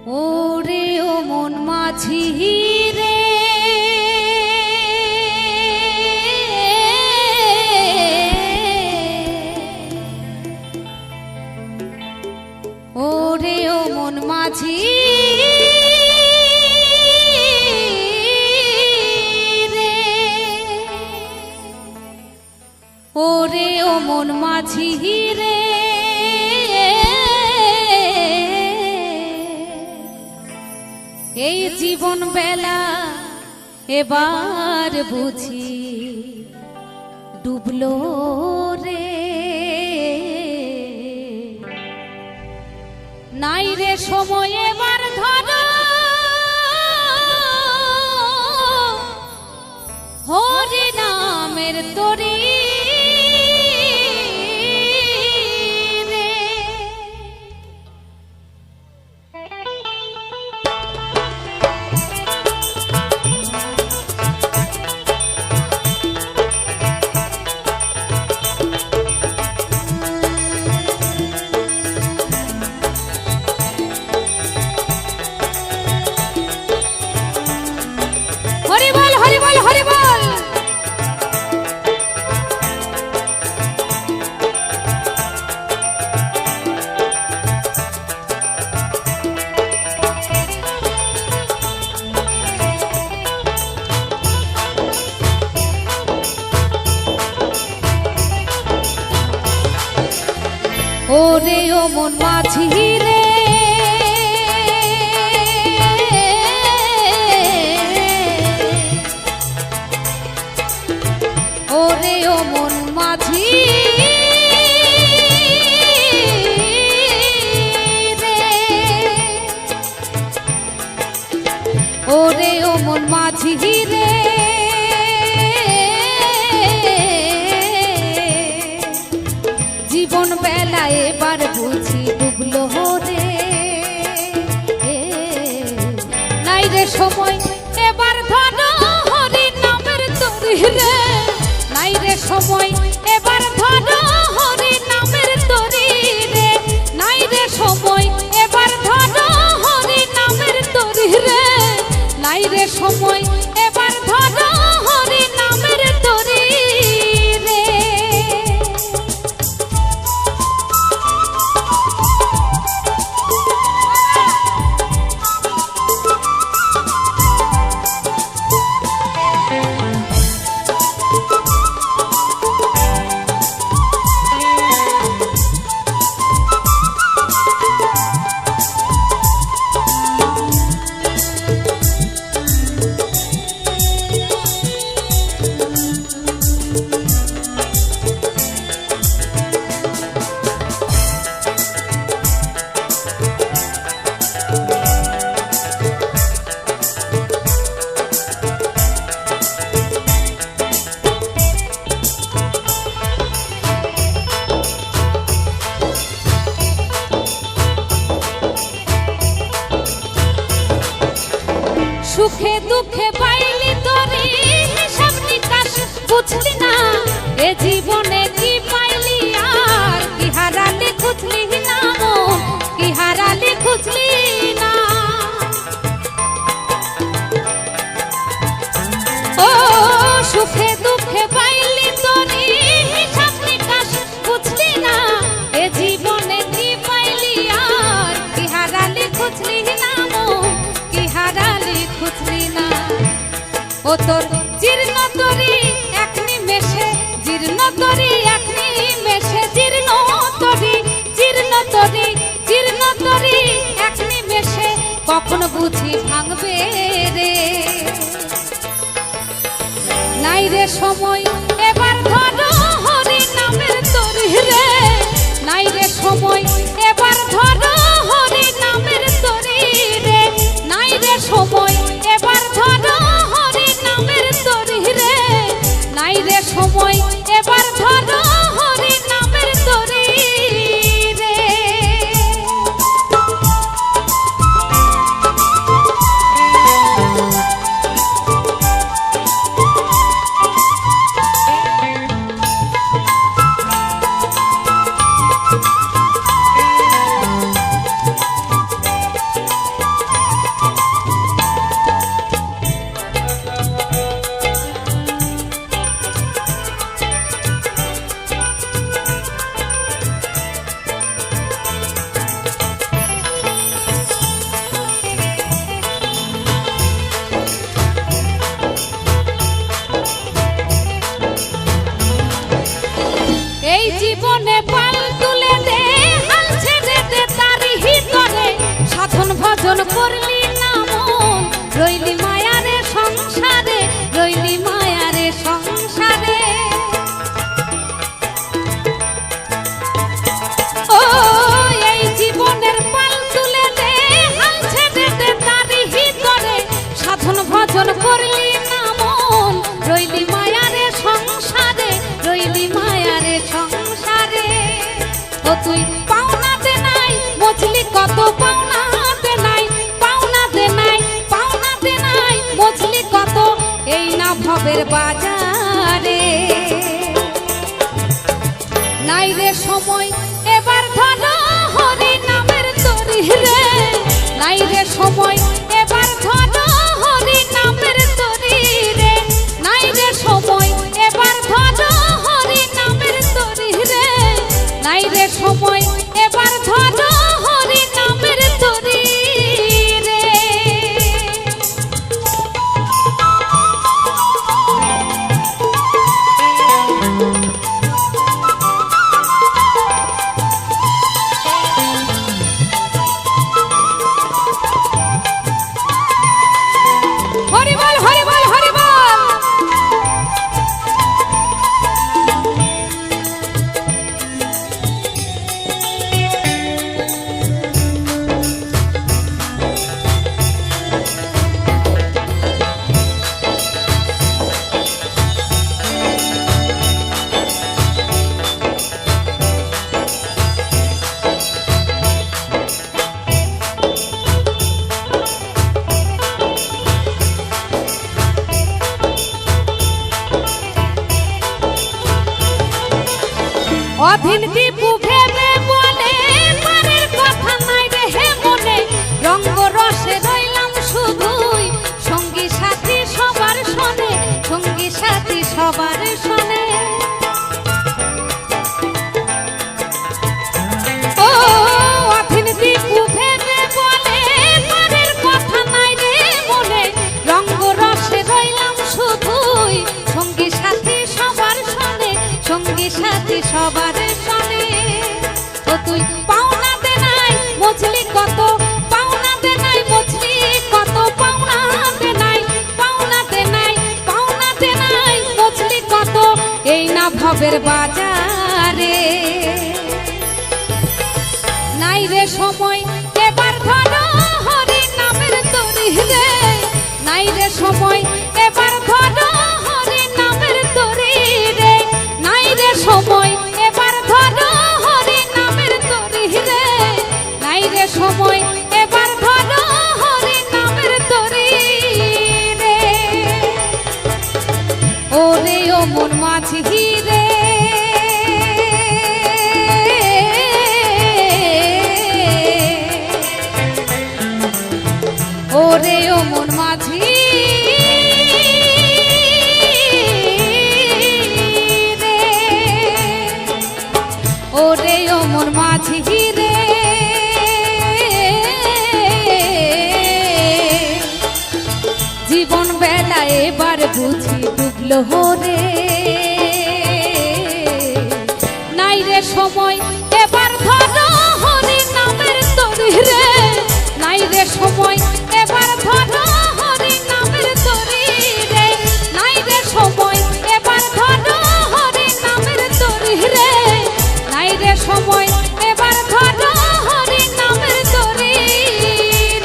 ওরে ও মন মাঝি রে, ওরে ও মন মাঝি রে, ওরে ও মন মাঝি রে, এই জীবন বেলা এবার বুঝি ডুবলো রে, নাই রে সময় এবার ধরো হরি নামের তরি ওরে ও মন মাঝি রে, ওরে ও মন মাঝি রে, ওরে ও মন মাঝি রে, জীবন বেলা এবার বুঝি ডুবলো রে, নাই রে সময় এবার ধরো হরি নামের তরি রে, নাই রে সময় এবার ধরো হরি নামের তরি রে, নাই রে সময় এবার ধরো হরি নামের তরি রে, নাই রে সময় এবার ধরো হরি নামের তরি রে। সুখে দুঃখে পাইলি তোরে হিসাব নিকাশ বুঝলি না, এ জীবনে কি পাইলি আর কি হারালি খুঁজলি না, কি হারালি খুঁজলি না, ও সুখে দুঃখে পাইলি তোরে হিসাব নিকাশ বুঝলি না, এ জীবনে কি পাইলি আর কি হারালি খুঁজলি না, কি হারালি খুঁজলি না, ও তোর জীর্ণ তরি এক নিমেষে, জীর্ণ তরি এক নিমেষে, জীর্ণ তরি জীর্ণ তরি জীর্ণ তরি এক নিমেষে কখন বুঝি ভাঙবে রে, নাই রে সময় এবার ধরো হরি নামের তরি রে, নাই রে সময় এবার ধরো হরি নামের তরি রে, নাই রে সময় এবার ধরো হরি নামের তরি রে, নাই রে সময় এবার ধরো হরি নামের তরি রে। ভজন করলি না মন, রইলি মায়ারে সংসারে, রইলি মায়ারে সংসারে। ও এই জীবনের পাল তুলে দে, হাল ছেড়ে দে তারি ভিতরে, সাধন ভজন করলি না মন, রইলি মায়ারে সংসারে, রইলি মায়ারে সংসারে। ও তুই পাওনাতে নাই মজলি কত, পাওনাতে নাই, পাওনাতে নাই, পাওনাতে নাই মজলি কত, এই না ভবের বাজারে। নাই রে সময় এবার ধর হরি নামের তরি রে, নাই রে সময় এবার ধর হরি নামের তরি রে, নাই রে সময় এবার ধর হরি নামের তরি রে, নাই রে সময় এবার ধর হরি নামের তরি রে। হরি বল হরি বল হরি বল। অধীন দীপু ভেবে বলে পারের কথা নাই রে হে মনে, রঙ্গ রসে রইলাম শুধুই, সঙ্গী সাথী সবার শোনে, সঙ্গী সাথী সবার শোনে। ও অধীন দীপু ভেবে বলে পারের কথা নাই রে মনে, রঙ্গ রসে রইলাম শুধুই, সঙ্গী সাথী সবার শোনে, সঙ্গী সাথী সবার শোনে। ও তুই পাওনাতে নাই মজলি কত, পাওনাতে নাই মজলি কত, পাওনাতে নাই, পাওনাতে নাই, পাওনাতে নাই মজলি কত, এই না ভবের বাজারে। নাই রে সময় এবার ধর হরি নামের তরি রে, নাই রে সময় এবার ধর হরি নামের তরি রে, নাই রে সময় এবার ধর হরি নামের তরি রে, নাই রে সময় এবার ধর হরি নামের তরি রে। ওরে ও মন মাঝি রে, ওরে ও মন মাঝি রে, ওরে ও মন মাঝি রে। জীবন বেলা এবার বুঝি ডুবলো রে, নাই রে সময় এবার ধর হরি নামের তরি রে, নাই রে সময় এবার ধর হরি নামের তরি রে, নাই রে সময় এবার ধর হরি নামের তরি রে, নাই রে সময় এবার ধর হরি নামের তরি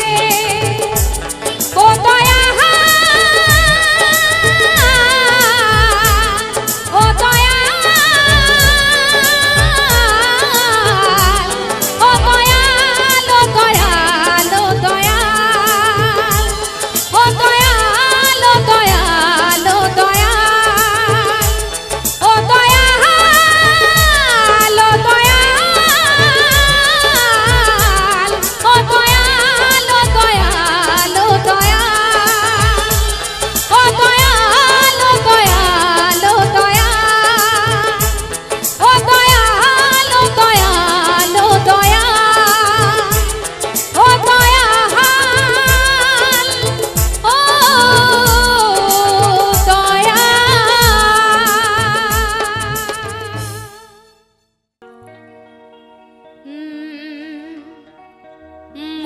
রে। ও দয়া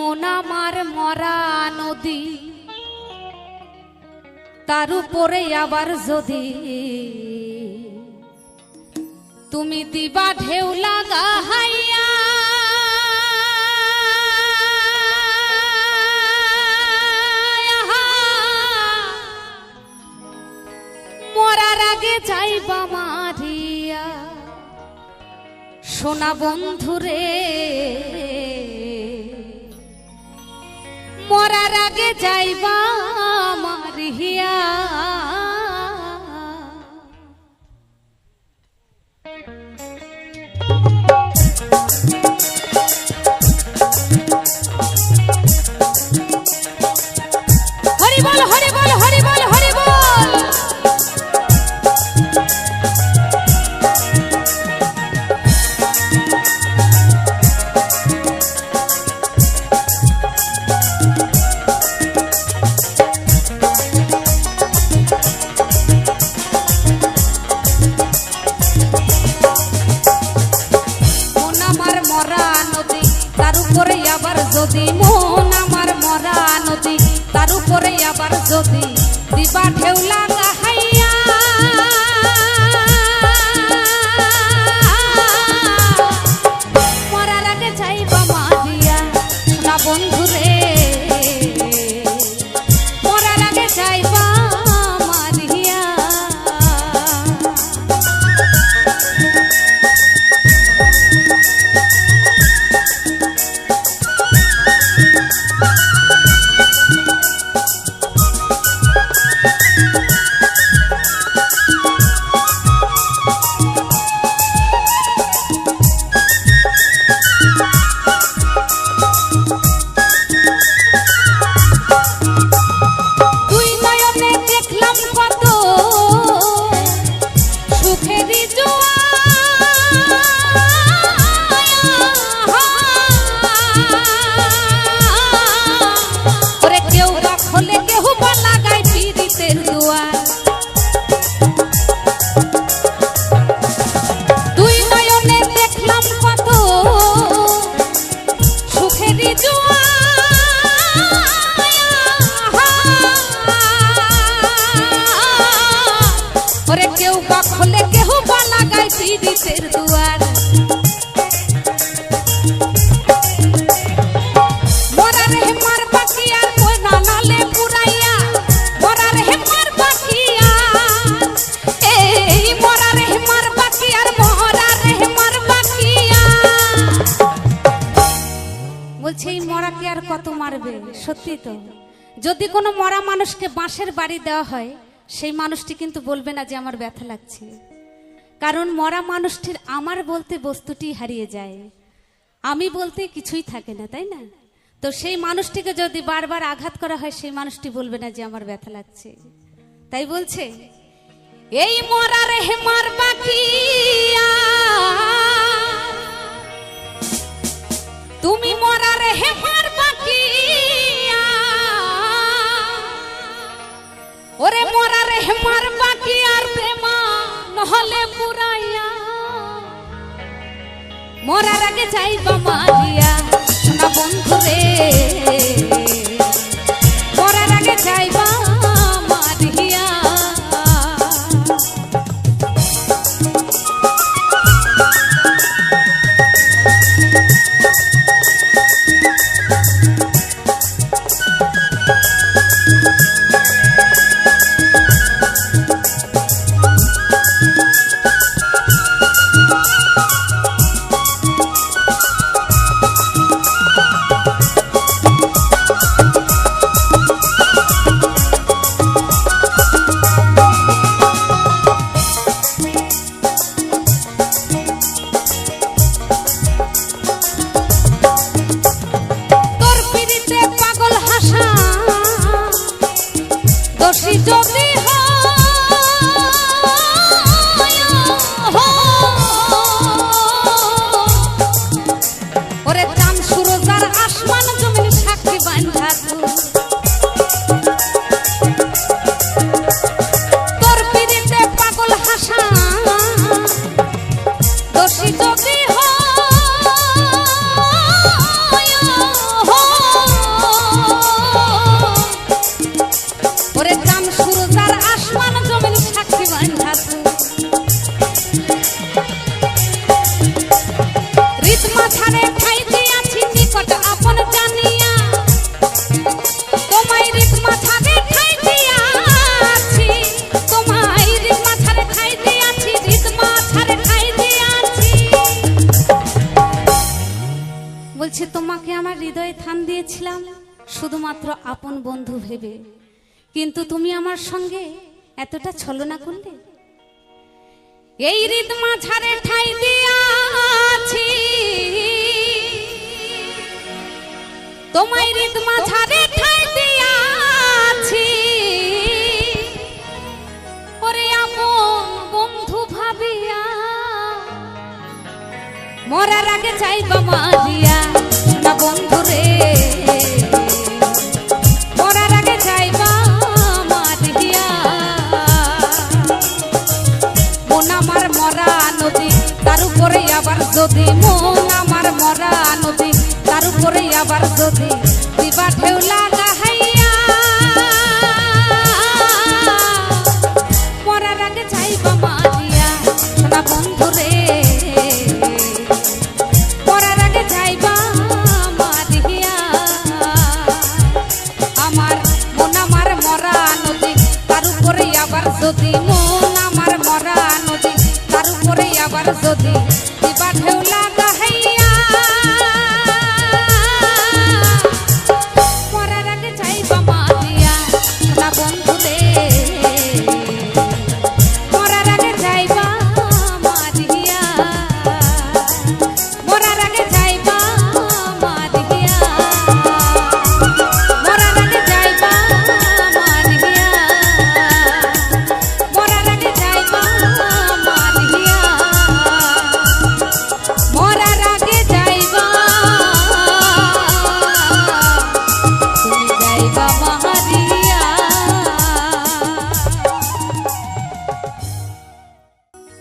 মন আমার মরা নদী, তার উপরে আবার যদি তুমি দিবা ঢেউ লাগা হাইয়া, মরার আগে যাইবা মারিয়া। সোনা বন্ধুরে মরার আগে যাইবা মারিয়া। হরি বল হরি বল হরি বল হরি বল। যদি মন আমার মরা নদী, তার উপরে আবার যদি দিবা ঢেউ লাগা হাইয়া, মরার আগে যাইবা মারিয়া। সোনা বন্ধুরে মরার আগে যাইবা মারিয়া। কত মারবে? সত্যি তো, যদি কোনো মরা মানুষকে বাঁশের বাড়ি দেওয়া হয়, সেই মানুষটি কিন্তু বলবে না যে আমার ব্যথা লাগছে, কারণ মরা মানুষটির আমার বলতে বস্তুটি হারিয়ে যায়, আমি বলতে কিছুই থাকে না, তাই না? তো সেই মানুষটিকে যদি বারবার আঘাত করা হয়, সেই মানুষটি বলবে না যে আমার ব্যথা লাগছে। তাই বলছে, এই মরা রে মার বাকিয়া, তুমি মরা রে মার বাকিয়া, ওরে মরা রে মার বাকি আর প্রেমা নহলে পুরাইয়া, মরার আগে যাইবা মারিয়া। সোনা বন্ধু রে মরার আগে যাইবা মারিয়া। টান দিয়েছিলাম শুধুমাত্র আপন বন্ধু ভেবে, কিন্তু তুমি আমার সঙ্গে এতটা ছলনা করলে। এই হৃদ মাঝারে ঠাই দিয়াছি, তোমায় হৃদ মাঝারে ঠাই দিয়াছি, ওরে আপন বন্ধু ভাবিয়া মরার আগে চাইবা মারিয়া না বন্ধু রে, মরার আগে চাইবা মারিয়া। মন আমার মরা নদী তার উপরে আবার যদি, মন আমার মরা নদী তার উপরে আবার যদি দিবা ঢেউ লাগাইয়া, মরার আগে চাইবা মারিয়া না বন্ধু রে, মরার আগে চাইবা মারিয়া। আমার মন আমার মরা নদী তার উপরে আবার যদি, মন আমার মরা নদী তার উপরে আবার যদি দিবা ঢেউ লাগাইয়া, মরার আগে চাইবা মারিয়া না বন্ধু রে, মরার আগে চাইবা মারিয়া, মরার আগে চাইবা মারিয়া, মরার আগে চাইবা মারিয়া, মরার আগে চাইবা মারিয়া, মরার আগে যাইবা তুমি যাইবা মারিয়া।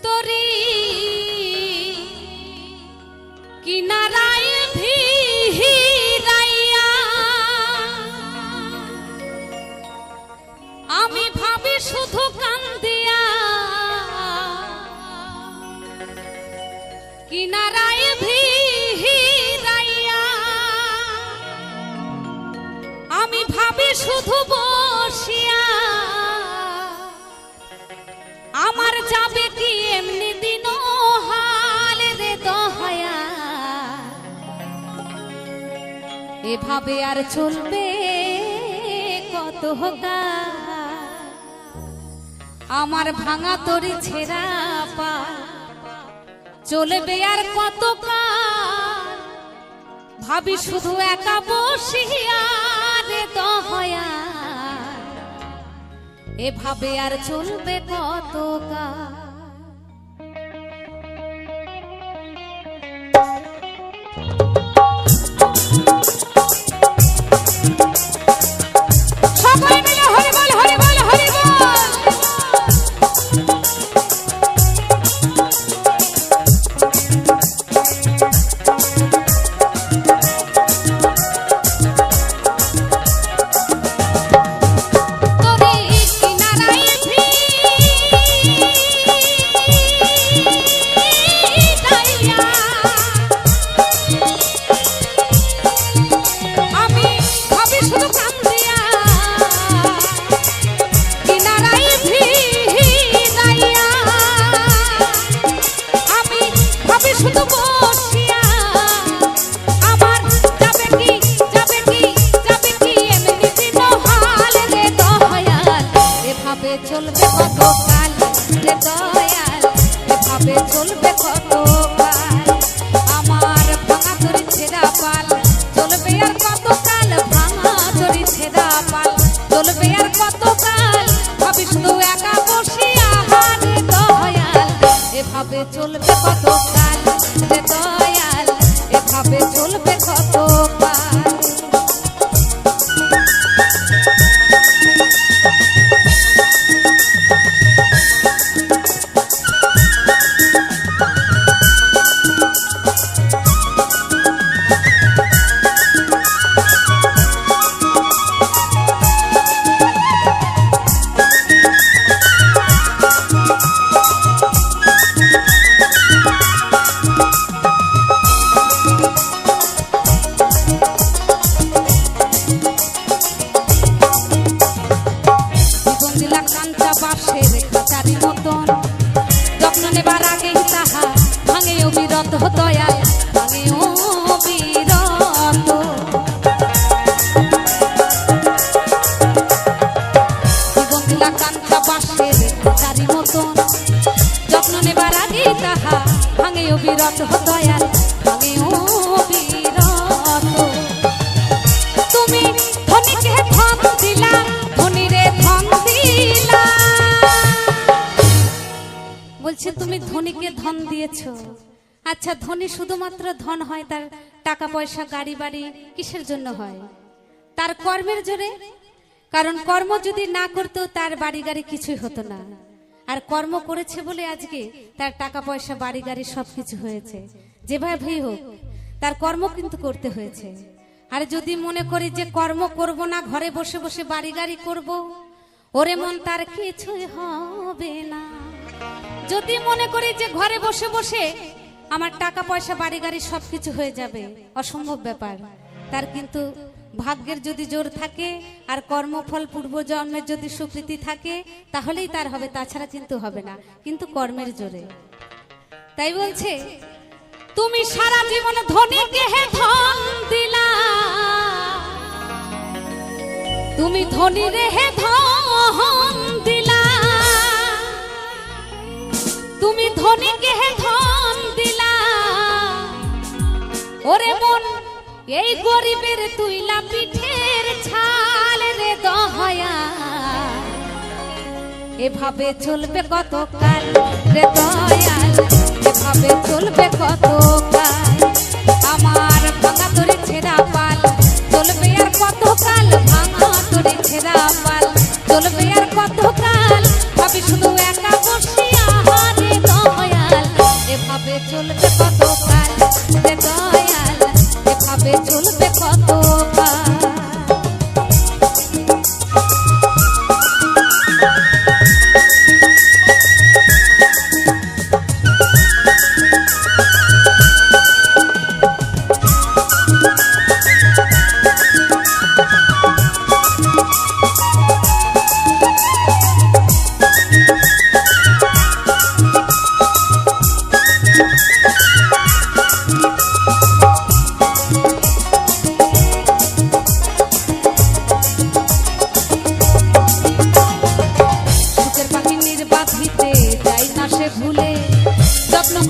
তোরি কিনারায় ভিড়াইয়া আমি ভাবি শুধু কান্দিয়া, কিনারায় ভিড়াইয়া আমি ভাবি শুধু বসিয়া, আমার যাবে কি এমনি দিন হাল রে দয়া, এভাবে আর চলবে কত হোকা, আমার ভাঙা তরি ছেঁড়া পা চলবে আর কত কাল, ভাবি শুধু একা বসিয়া রে দয়া, এভাবে আর চলবে কত কাল। সবাই মিলে হরি বল হরি বল হরি বল। চলবে কত কাল রে দয়াল, এভাবে চলবে কত কাল, আমার ভাঙা তরি ছেঁড়া পাল চলবে আর কত কাল, ভাঙা তরি ছেঁড়া পাল চলবে আর কত কাল, ভাবি শুধু একা বসিয়া রে দয়াল, এভাবে চলবে কত কাল রে দয়াল, এভাবে চলবে কত কাল। তাহা ভাঙে অবিরত দয়াল ভাঙে অবিরত। তুমি ধনীকে ধন দিলা, ধনীরে ধন দিলা। বলছে তুমি ধনীকে ধন দিয়েছো। আচ্ছা, ধনী শুধুমাত্র ধন হয়, তার টাকা পয়সা গাড়ি বাড়ি কিসের জন্য হয়? তার কর্মের জোরে। কারণ কর্ম যদি না করতো তার বাড়ি গাড়ি কিছুই হতো না। আর কর্ম করেছে বলে আজকে তার টাকা পয়সা বাড়ি গাড়ি সবকিছু হয়েছে। যেভাবেই হোক তার কর্ম কিন্তু করতে হয়েছে। আর যদি মনে করি যে কর্ম করব না, ঘরে বসে বসে বাড়ি গাড়ি করব, ওরে মন তার কিছুই হবে না। যদি মনে করি যে ঘরে বসে বসে আমার টাকা পয়সা বাড়ি গাড়ি সবকিছু হয়ে যাবে, অসম্ভব ব্যাপার। তার কিন্তু ভাগ্যের যদি জোর থাকে আর কর্মফল পূর্বজন্মের যদি স্বীকৃতি থাকে তাহলেই তার হবে, তাছাড়া কিন্তু হবে না, কিন্তু কর্মের জোরে। তাই বলছে তুমি সারা জীবন ধনীকে হে ধন দিলা, তুমি ধনী রে হে ধন দিলা, তুমি ধনীকে হে ধন দিলা। ওরে মন এই গরিবের তুইলা পিঠের ছাল রে দয়া, এভাবে চলবে কত কাল রে দয়াল, এভাবে চলবে কত কাল। আমার ভাঙা তরি ছেঁড়া পাল চলবে আর কত কাল, ভাঙা তরি ছেঁড়া পাল চলবে আর কত কাল। ভাবি শুধু একা বসিয়া রে দয়াল, এভাবে চলবে কত কাল রে দয়াল, এভাবে চলবে কত কাল।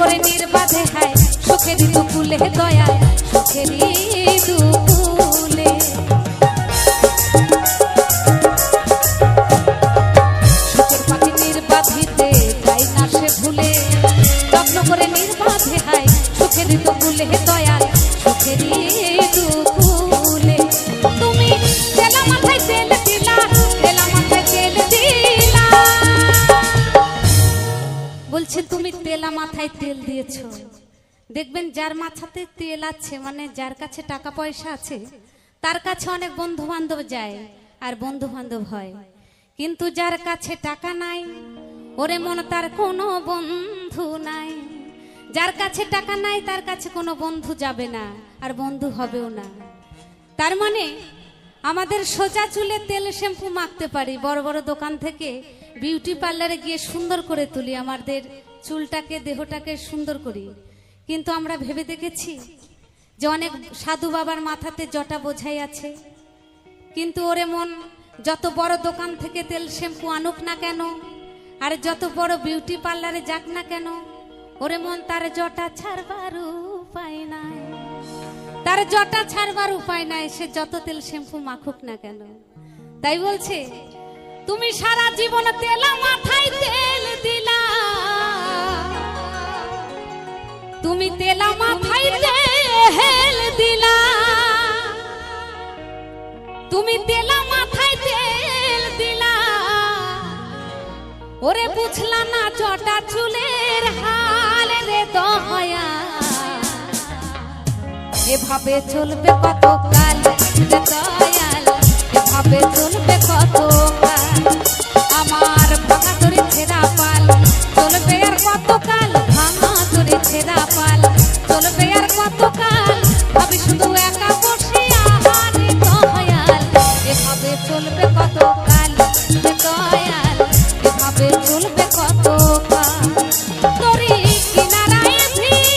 করে নির্বাধে হায় সুখের দুকুলে দয়াল, সুখের দুকুলে। সুখের পাখি নির্বাধিতে যাই না সে ভুলে, যত্ন করে নির্বাধে হায় সুখের দুকুলে দয়াল, সুখের দুকুলে। তুমি তেলা মাথায় তেল দিলা, তেলা মাথায় তেল দিলা। বলছে তুমি তেলা মাথায় তেল দিয়েছো। দেখবেন যার মাথাতে তেল আছে, মানে যার কাছে টাকা পয়সা আছে, তার কাছে অনেক বন্ধু বান্ধব যায় আর বন্ধু বান্ধব হয়। কিন্তু যার কাছে টাকা নাই, ওরে মন তার কোনো বন্ধু নাই। যার কাছে টাকা নাই তার কাছে কোনো বন্ধু যাবে না আর বন্ধু হবেও না। তার মানে আমাদের সোজা চুলে তেল শ্যাম্পু মাখতে পারি, বড় বড় দোকান থেকে বিউটি পার্লারে গিয়ে সুন্দর করে তুলি, আমাদের চুলটাকে দেহটাকে সুন্দর করি। কিন্তু আমরা ভেবে দেখেছি যে অনেক সাধু বাবার মাথাতে জটা বোঝাই আছে, কিন্তু ওরে মন যত বড় দোকান থেকে তেল শ্যাম্পু আনুক না কেন আর যত বড় বিউটি পার্লারে যাক না কেন, ওরে মন তার জটা ছাড়বার উপায় নাই, তার জটা ছাড়বার উপায় নাই, সে যত তেল শ্যাম্পু মাখুক না কেন। তাই বলছে তুমি সারা জীবন তেলা মাথায় তেল দিলা, তুমি তেলা মাথায় তেল দিলা, তুমি তেলা মাথায় তেল দিলা। ওরে বুঝলা না জটা চুলের হাল রে দয়া, এভাবে চলবে কত কাল রে দয়াল, এভাবে চলবে কত কাল। আমার ভাঙা তরি ছেঁড়া পাল চলবে আর কত কাল, ভাঙা তরি ছেঁড়া পাল চলবে আর কত কাল। ভাবি শুধু একা বসে আহারে দয়াল, এভাবে চলবে কত কাল রে দয়াল, এভাবে চলবে কত কাল। তরি কিনারায় ভিড়াইয়া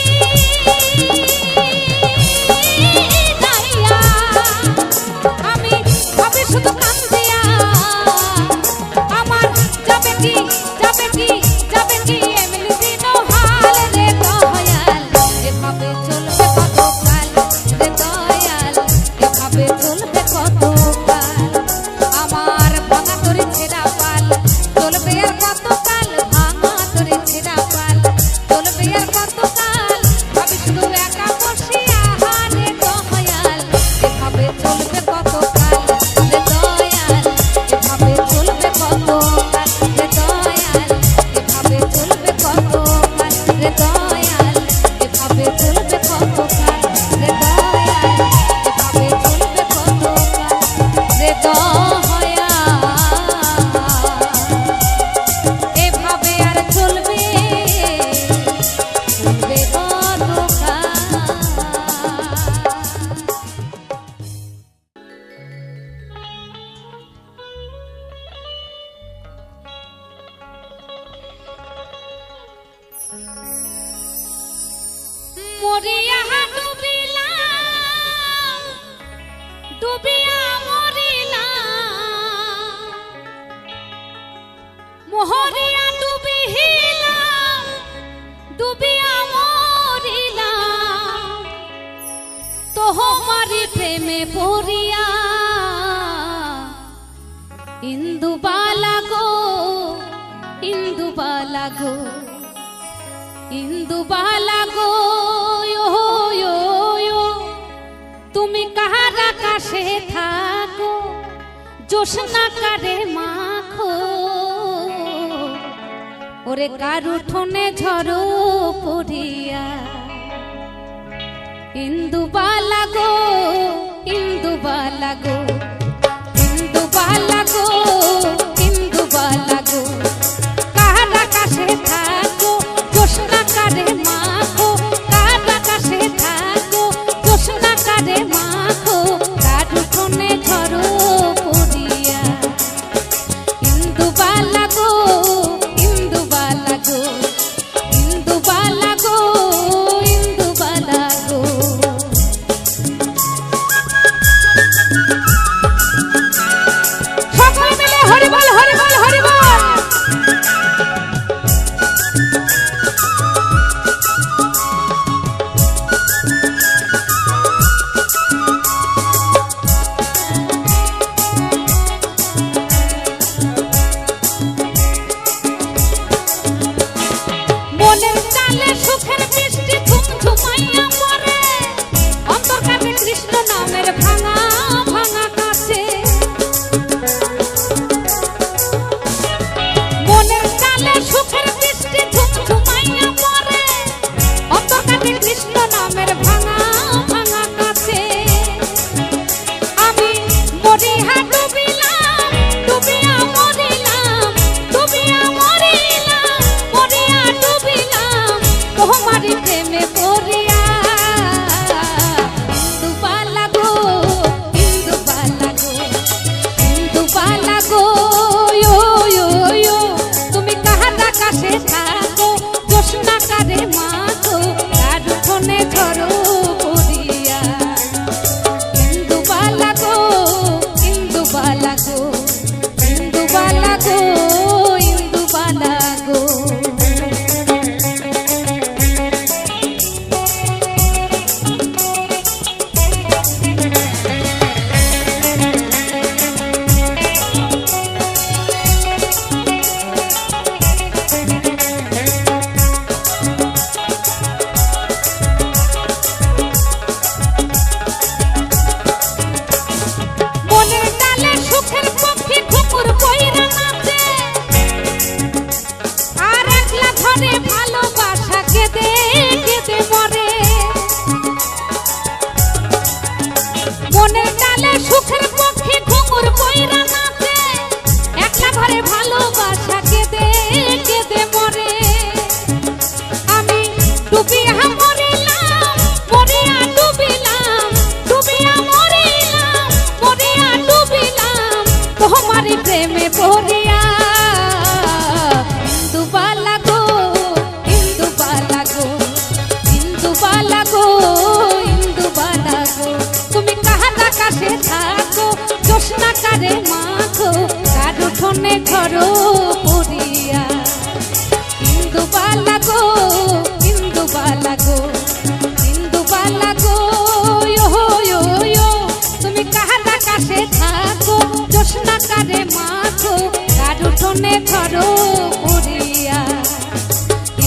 ডুবিয়া মরিলাম, মোহরিয়া ডুবিলাম, ডুবিয়া মরিলাম, তোহমারি প্রেমে পড়িয়া। ইন্দুবালা গো, ইন্দুবালা গো, ইন্দুবালা গো, তুমি কাহার আকাশে থাকো, জোছনা কারে মাখো, ওরে কার উঠোনে ঝড়ো পড়িয়া। ইন্দুবালা গো, ইন্দুবালা গো, ইন্দুবালা গো, ইন্দুবালা গো, কার আকাশে থাকো, জোছনা কারে মাখো, কার আকাশে থাকো, জোছনা কারে মাখো, কার উঠোনে ঝড়ো পড়িয়া। ইন্দুবালা গো, ইন্দুবালা গো, ইন্দুবালা গো, ইন্দুবালা গো। সকলে মিলে হরি বল, হরি বল, হরি বল। মনের চালে সুখের বৃষ্টি ঝুমঝুমাইয়া পড়ে, অন্তর কাটে কৃষ্ণ নামের ভাঙা ভাঙা কাছে। মনের চালে সুখের বৃষ্টি ঝুমঝুমাইয়া পড়ে, অন্তর কাটে কৃষ্ণ নামের ভাঙা ভাঙা কাছে। আমি মরিহা ডুবিলাম, ডুবিয়া মরিলাম, ডুবিয়া মরিলাম, মরিয়া ডুবিলাম, তোমারি প্রেমে পড়িয়া। ইন্দুবালা গো, ইন্দুবালা গো, ইন্দুবালা গো, তুমি কাহার আকাশে থাকো, জোছনা কারে মাখো, কার উঠোনে ঝড়ো পড়িয়া। ইন্দুবালা গো, ইন্দুবালা গো, ইন্দুবালা গো, ইন্দুবালা গো। মনের ডালে সুখের পক্ষী ঘুঙুর বইরা নাচে, আর একলা ঘরে ভালোবাসা কেঁদে কেঁদে মরে। মনের ডালে সুখের পক্ষী ঘুঙুর বইরা নাচে, একলা ঘরে ভালোবাসা কেঁদে কেঁদে মরে। আমি ডুবিয়া মরিলাম, মরিয়া ডুবিলাম, ডুবিয়া মরিলাম, মরিয়া ডুবিলাম, তোমারি প্রেমে পড়িয়া। ইন্দুবালা গো, ইন্দুবালা গো, ইন্দুবালা গো, ইন্দুবালা গো, তুমি কাহার আকাশে থাকো, জোছনা কারে মাখো, কার উঠোনে ঝড়ো পড়িয়া। ইন্দুবালা গো, ইন্দুবালা গো, ইন্দুবালা গো, তুমি কাহার আকাশে থাকো, জোছনা কারে মাখো, কার উঠোনে ঝড়ো পড়িয়া।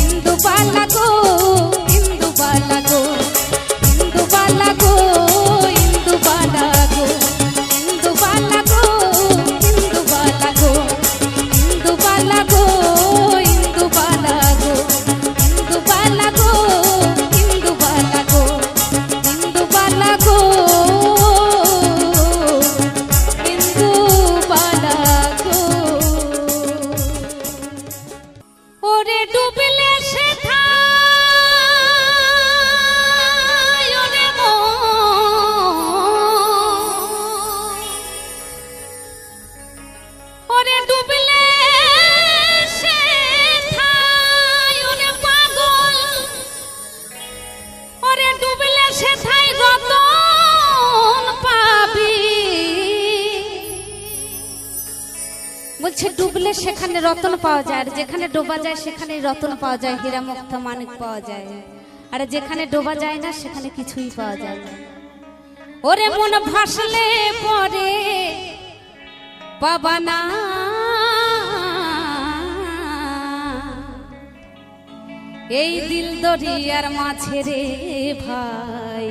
ইন্দুবালা গো, ইন্দুবালা গো, ইন্দুবালা গো, ইন্দুবালা গো, ইন্দুবালা গো, ইন্দুবালা গো, ইন্দুবালা গো, ইন্দুবালা গো, ইন্দুবালা গো, ইন্দুবালা গো, ইন্দুবালা গো, ইন্দুবালা গো। বলছে ডুবলে সেখানে রতন পাওয়া যায়, আর যেখানে ডোবা যায় সেখানে রতন পাওয়া যায়, হীরা মুক্তা মানিক পাওয়া যায়, আর যেখানে ডোবা যায় না সেখানে কিছুই পাওয়া যায় না। ওরে মন ভাসলে পরে পাবা না, এই দিল দরিয়ার মাঝে রে ভাই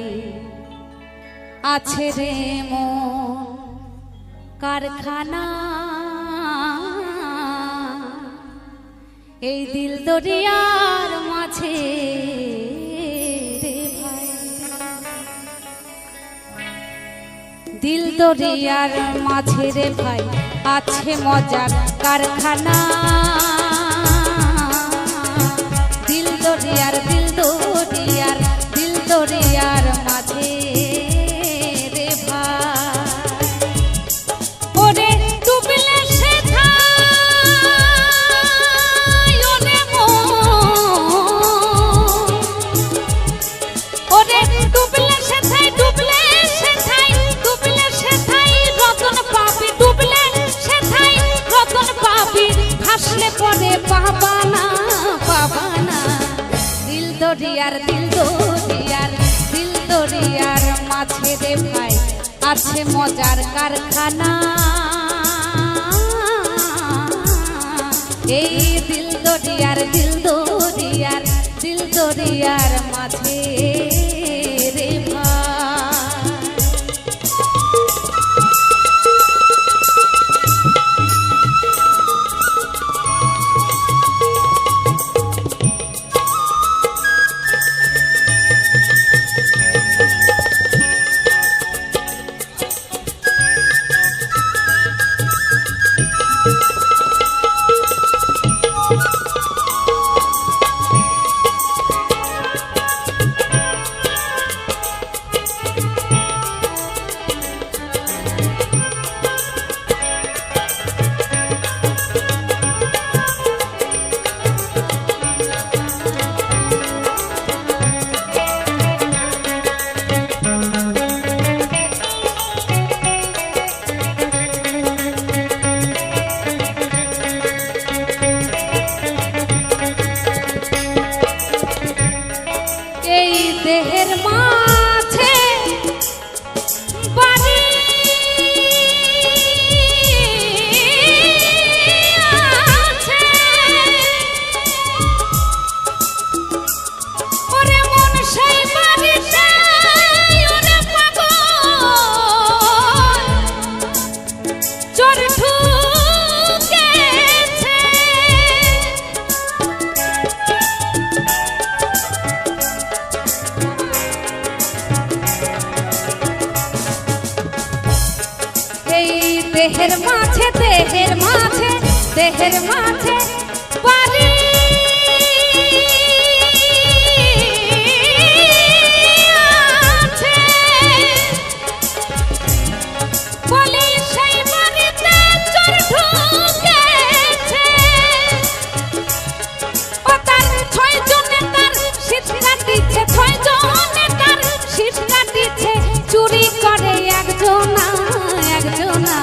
আছে রে মন কারখানা, এই দিল দরিয়ার মাঝে রে ভাই, দিল দরিয়ার মাঝে রে ভাই আছে মজার কারখানা, দিল দরিয়ার দিল দরিয়ার দিল দরিয়ার মাঝে রে ভাই। ওরে ডুবলে সেথায় ওরে ওরে ডুবলে সেথায় ডুবলে সেথায় ডুবলে সেথায় রতন পাবি, ডুবলে সেথায় রতন পাবি, ভাসলে পরে পাবা না পাবা না, দিল দরিয়ার দিল দরিয়ার দিল দরিয়ার মাঝে রে ভাই আছে মজার কারখানা, এই দিল দরিয়ার দিল দরিয়ার দিল দরিয়ার মাঝে রে ভাই। দেহের মাঝে বাড়ি আছে, ওরে মন সেই বাড়িতে ওরে পাগল চোর ঢুকেছে, দেহের মাঝে দেহের মাঝে দেহের মাঝে বাড়ি আছে, বলি সেই বাড়িতে চোর ঢুকেছে, ও তার 6 জনে তার শীত কাটিছে, 6 জনে তার শীত কাটিছে, চুরি করে একজনা একজনা,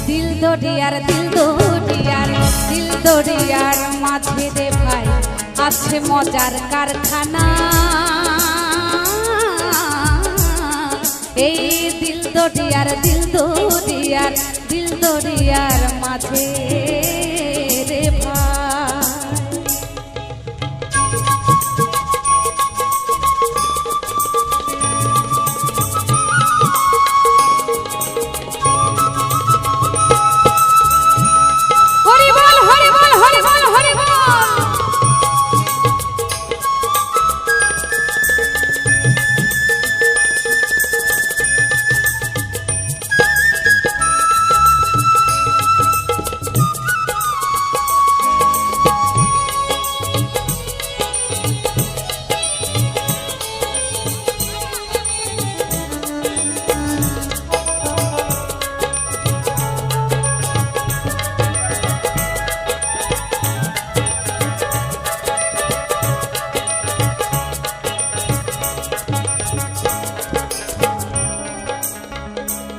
দিল দরিয়ার দিল দরিয়ার দিল দরিয়ার মাঝে রে ভাই আছে মজার কারখানা, এই দিল দরিয়ার দিল দরিয়ার দিল দরিয়ার মাঝে রে ভাই।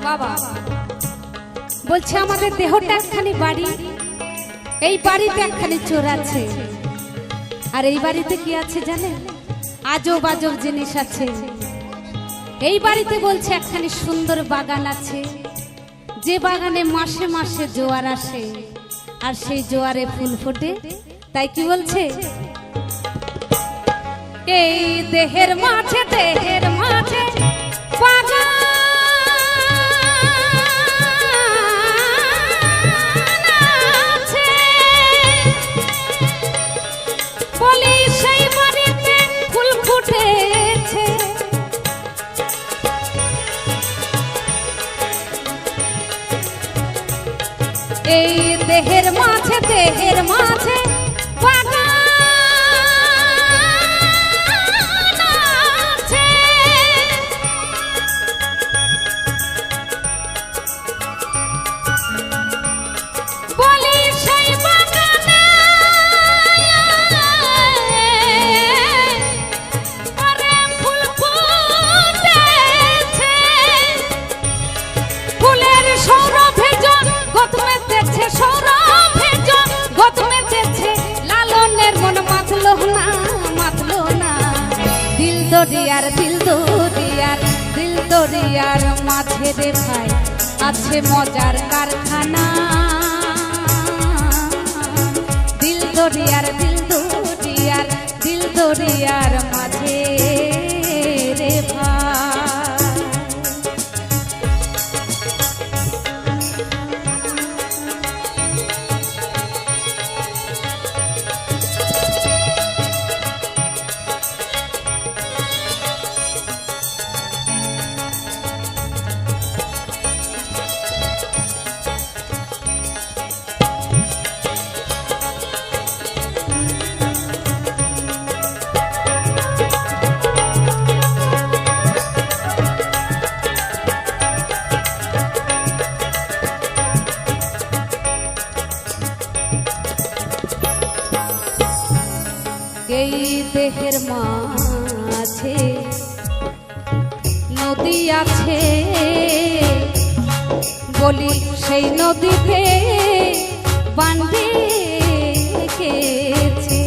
বাবা বলছে আমাদের দেহটা একখানি বাড়ি, এই বাড়িতে একখানি চোর আছে, আর এই বাড়িতে কি আছে জানেন? আজব আজব জিনিস আছে। এই বাড়িতে বলছে একখানি সুন্দর বাগান আছে, যে বাগানে মাসে মাসে জোয়ার আসে, আর সেই জোয়ারে ফুল ফোটে। তাই কি বলছে? এই দেহের মাঝে বাগান আছে, বলি সেই বাড়িতে ফুল ফুটেছে। এই দেহের মাঝে বাগান আছে, বলি সেই বাগানে আরে ফুল ফুটেছে, ফুলের সৌরভে গত মেতেছে, সৌরভে গত মেতেছে, লালনের মন মাতলো না। দিল দরিয়ার মাঝে রে ভাই আছে মজার কারখানা। দিল দরিয়ার মাঝে রে ভাই। এই দেহের মাঝে নদী আছে, বলি সেই নদীতে বাঁধে রেখেছে।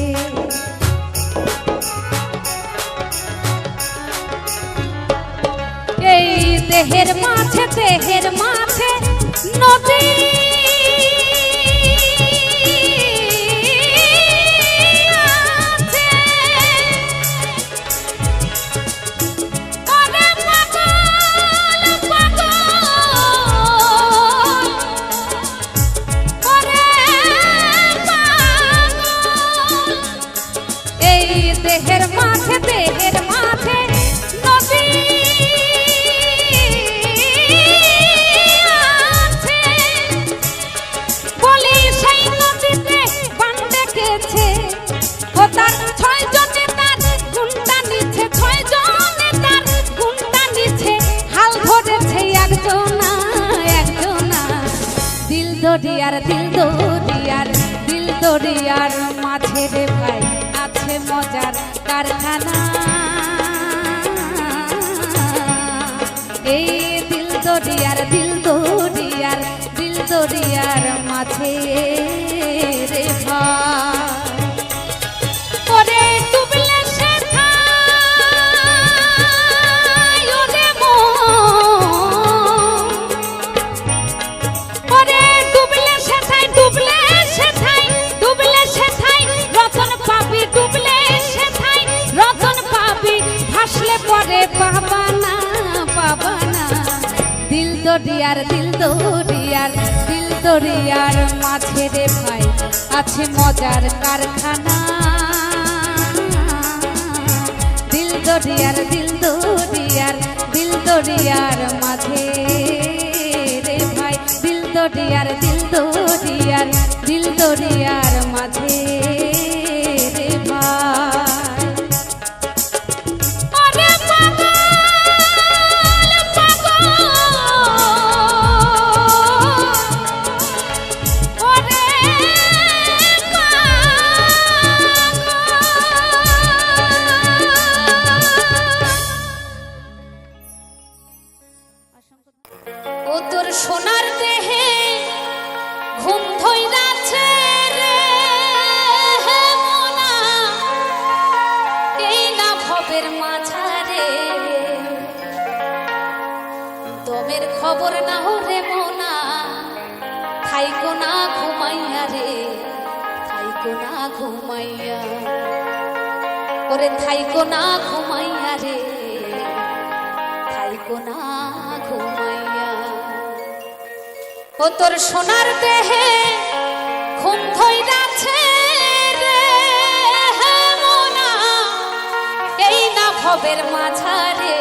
এই দেহের মাঝে নদী দেহের মাঝে নদী আছে, বলি সেই নদীতে বান ডেকেছে। ও তার 6 জনে তার গুণটা নিচ্ছে, 6 জনে তার গুণটা নিচ্ছে, হাল ধরেছে একজনা। দিল দরিয়ার মাঝে রে ভাই আছে মজার কারখানা। এই দিল দরিয়ার মাঝে রে ভাই। ওরে ডুবলে সে ঠাই, ওরে ওরে ডুবলে সে ঠাই, রতন পাবি, ডুবলে সে ঠাই রতন পাবি, ভাসলে পরে পাবা না। দিল দরিয়ার মাঝে রে ভাই আছে মজার কারখানা। দিল দরিয়ার মাঝে রে ভাই, দিল দরিয়ার মাঝে রে ভাই। ও তোর সোনার দেহে ঘুম ধইরাছে রে ঘুমাইয়া, ওরে থাইকো না ঘুমাইয়া রে, থাইকো না ঘুমাইয়া। ও তোর সোনার দেহে ঘুম ধইরাছে রে মোনা, এই না ভবের মাঝারে,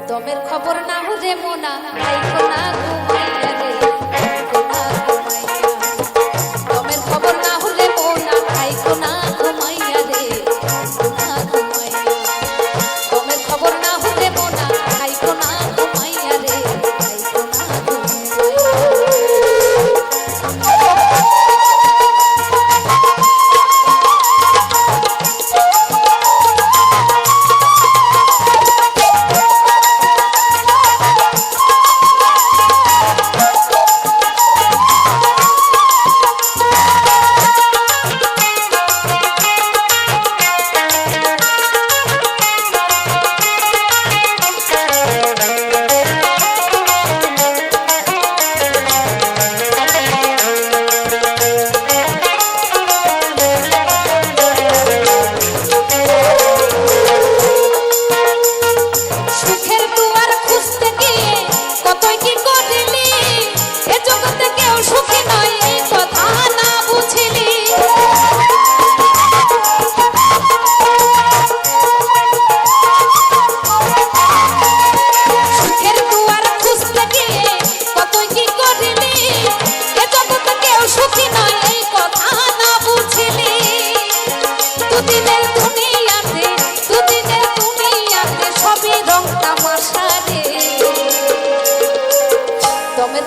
দমের খবর না রে মোনা, থাইকো না ঘুমাইয়া রে, থাইকো না ঘুমাইয়া। দমের খবর না হলে মোনা, থাইকো না ঘুমাইয়া রে, থাইকো না ঘুমাইয়া। দমের খবর না হলে মোনা, থাইকো না ঘুমাইয়া রে, থাইকো না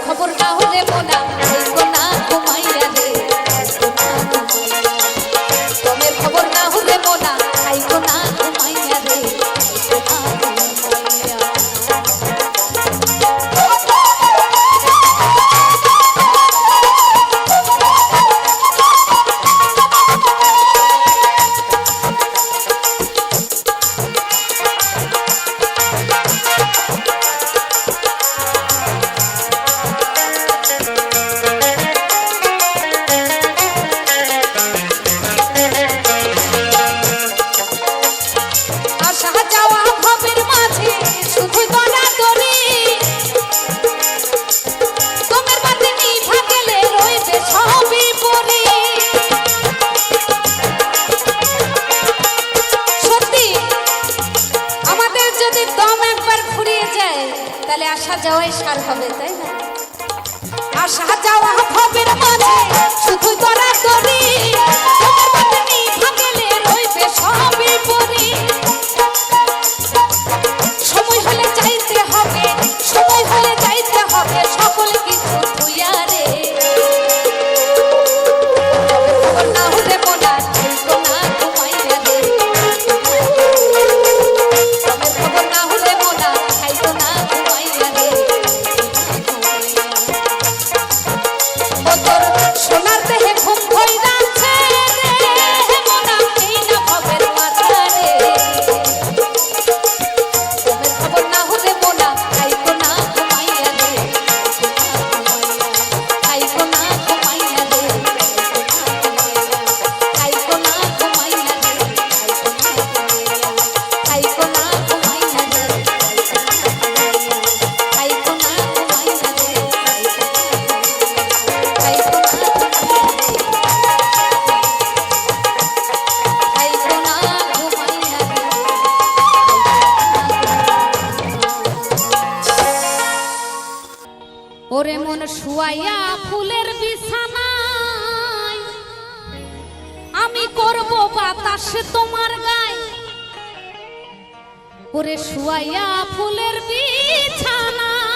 খবর না হলে মোনা, থাইকো না ঘুমাইয়া রে, থাইকো না ঘুমাইয়া। দমের খবর না হলে মোনা, থাইকো না ঘুমাইয়া রে, থাইকো না ঘুমাইয়া। তাহলে আসা যাওয়াই সার হবে, তাই না? আসা যাওয়া ভবের মাঝে শুধু দরাদরি, তোমার বাটনি ভাঙলে রইবে সবই পরি। সময় হলে যাইতে হবে, সময় হলে যাইতে হবে, সকল কিছু থুইয়া রে। খবর না হলে মোনা, থাইকো না ঘুমাইয়া রে, খবর না হলে মোনা, থাইকো না ঘুমাইয়া রে। ও তোর সোনার দেহে ঘুম ধইরাছে রে মোনা, এই না ভবের মাঝারে, দমের খবর না হলে মোনা, থাইকো না ঘুমাইয়া রে, থাইকো না ঘুমাইয়া রে, থাইকো না ঘুমাইয়া রে, থাইকো না ঘুমাইয়া রে, থাইকো না ঘুমাইয়া রে, থাইকো না ওরে মন শুয়াইয়া ফুলের বিছানায়, আমি করব বাতাস তোমার গায়ে। ওরে শুয়াইয়া ফুলের বিছানায়,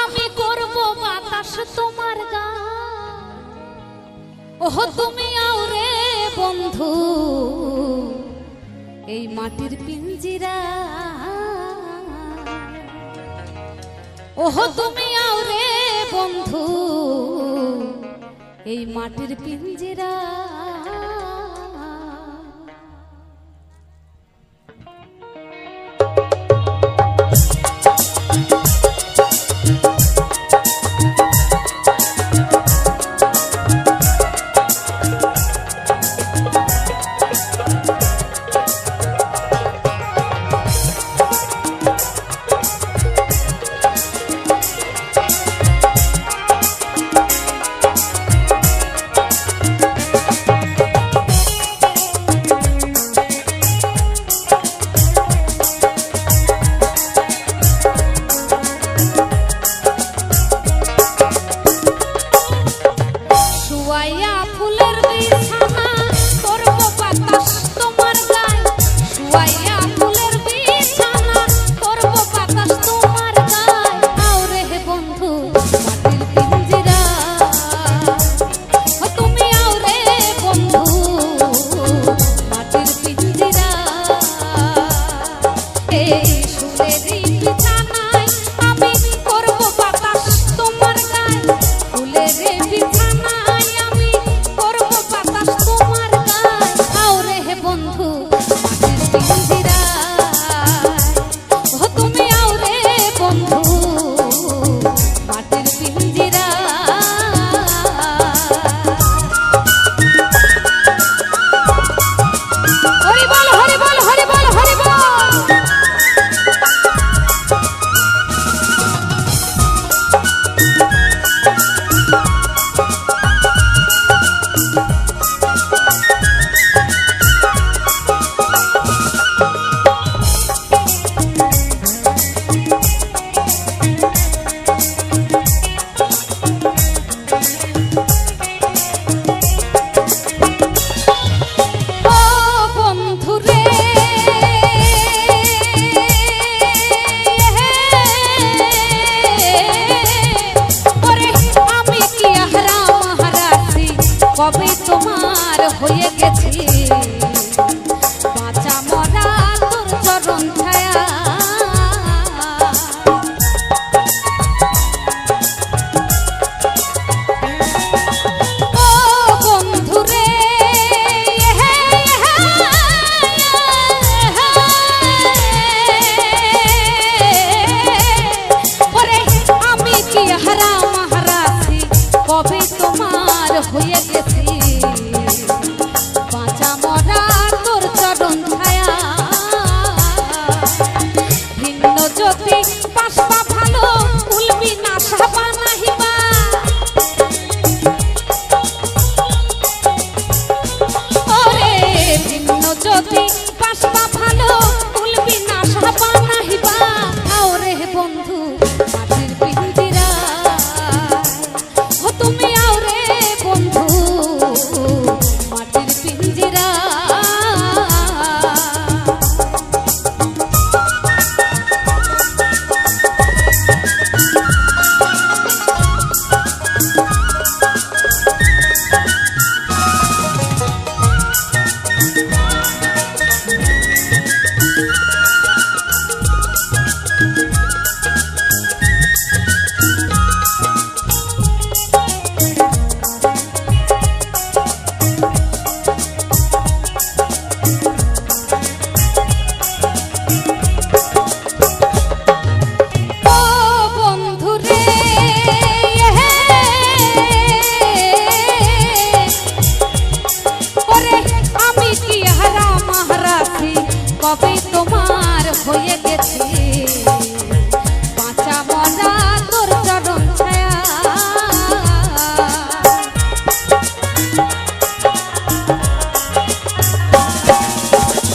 আমি করব বাতাস তোমার গায়ে। ওহ তুমি আও রে বন্ধু, এই মাটির পিঞ্জিরা। ওহ তুমি আও রে বন্ধু, এই মাটির পিঞ্জিরা। হয়ে গেছি বাঁচা মরা তোর চরণ ছায়া ও বন্ধু রে ওরে আমি কি হারা মহারাছি কবে তোমার হয়ে গেছি বাঁচা মরা তোর চরণ ছায়া ভিন্ন জ্যোতি পাশবা ভালো উলবি না সাবা নাহিবা ওরে ভিন্ন জ্যোতি পাশবা ভালো উলবি না সাবা নাহিবা আওরে বন্ধু মাটির পিঞ্জিরা ও তুমি আওরে বন্ধু মাটির পিঞ্জিরা কবে তোমার হয়ে গেছি বাঁচা মরা তোর চরণ ছায়া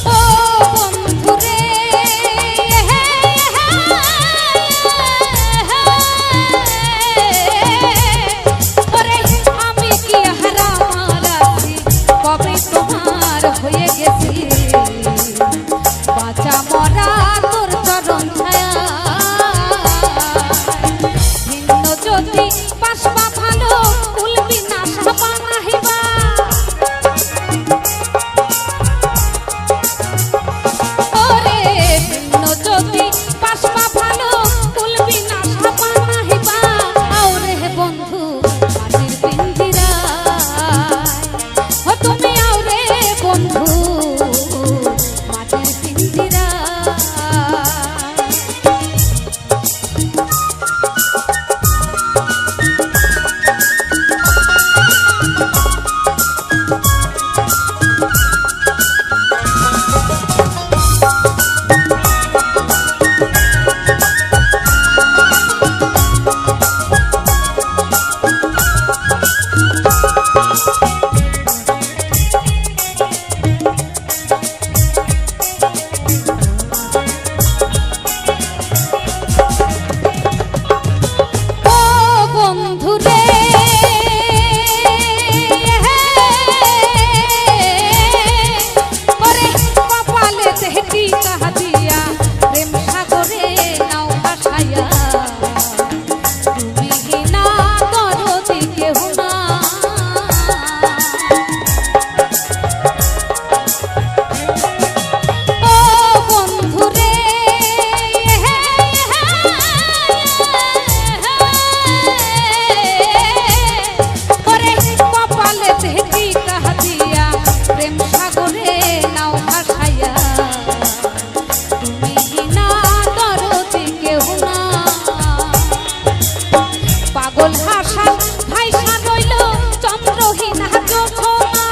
ও বন্ধু রে ওরে আমি কি হারা মারাছি কবে তোমার হয়ে গেছি বাঁচা মরা তোর চরণ ছায়া ভিন্ন জ্যোতি পাশবা ভালো উলবি না সাবা নাহিবা ওরে ভিন্ন জ্যোতি পাশবা ভালো উলবি না সাবা নাহিবা আওরে বন্ধু মাটির পিঞ্জিরা ও তুমি আওরে বন্ধু মাটির পিঞ্জিরা পাগল হাসা ভাইসা রইল চন্দ্রহীন জোছনা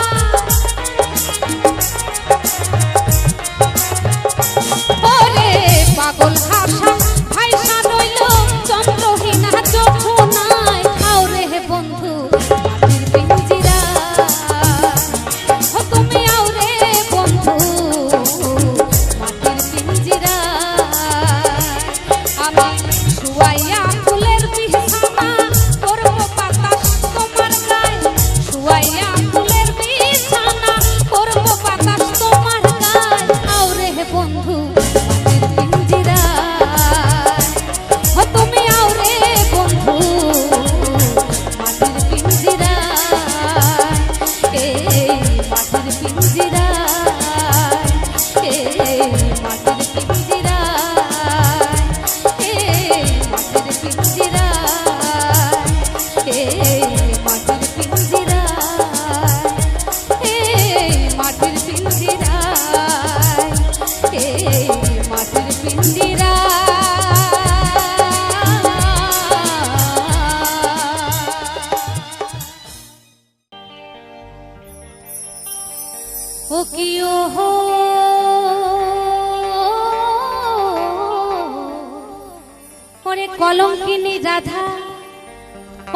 ওরে পাগল হাসা ভাইসা রইল চন্দ্রহীন জোছনায় আওরে বন্ধু মাটির পিঞ্জিরা ও তুমি আওরে বন্ধু মাটির পিঞ্জিরা আমি শুয়াইয়া ফুলের বিছানা করব বাতাস তোমার গায়ে শুয়াইয়া ফুলের বিছানা করব বাতাস তোমার গায়ে আওরে বন্ধু মাটির পিঞ্জিরা ও তুমি আওরে বন্ধু মাটির পিঞ্জিরা এই ওরে কলঙ্কিনী রাধা,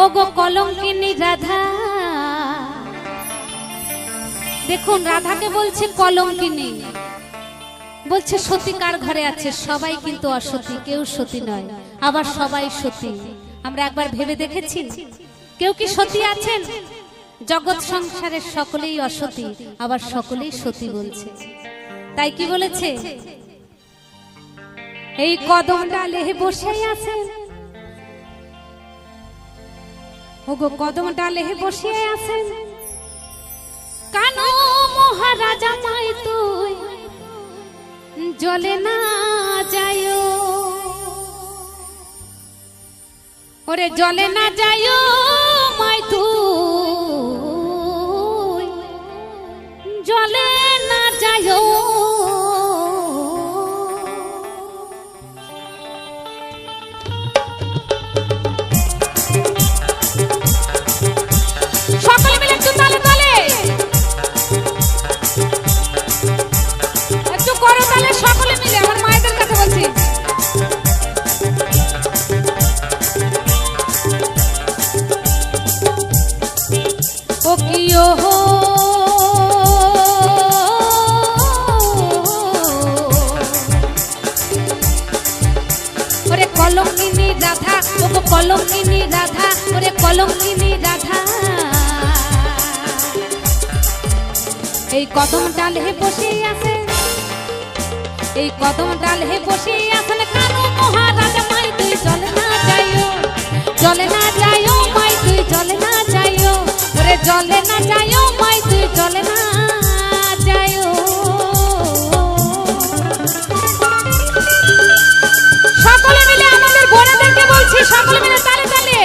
ও গো কলঙ্কিনী রাধা। দেখুন রাধাকে বলছে কলঙ্কিনী, বলছে সতী কার ঘরে আছে? সবাই কিন্তু অসতী, কেউ সতী নয়, আবার সবাই সতী। আমরা একবার ভেবে দেখেছি কেউ কি সতী আছেন? জগৎ সংসারের সকলেই অসতী, আবার সকলেই সতী বলছে। তাই কি বলেছে? এই কদম ডালে বসে আছেন, ওগো কদম ডালে বসে আছেন, কানো মহারাজা মাই তুই জলে না যায়ো, ওরে জলে না যায়ো মাই তুই জলে না যায়ো। সকলে মিলে একটু তালে তালে, একটু করো তালে সকলে মিলে। আমার মায়েদের কাছে বলছি, ও কি ও ওরে কলঙ্কিনী রাধা, ও গো কলঙ্কিনী রাধা, ওরে কলঙ্কিনী রাধা। এই কদম ডালে বসে আছে, এই কদম ডালে বসে আছেন, কানো মহারাজা মাই তুই জলে না যাইও, জলে না যাইও মাই তুই জলে না যাইও, ওরে জলে না যাইও মাই তুই জলে না যাইও। সকলে মিলে আমাদের বোনেদেরকে বলছি, সকলে মিলে তালে তালে।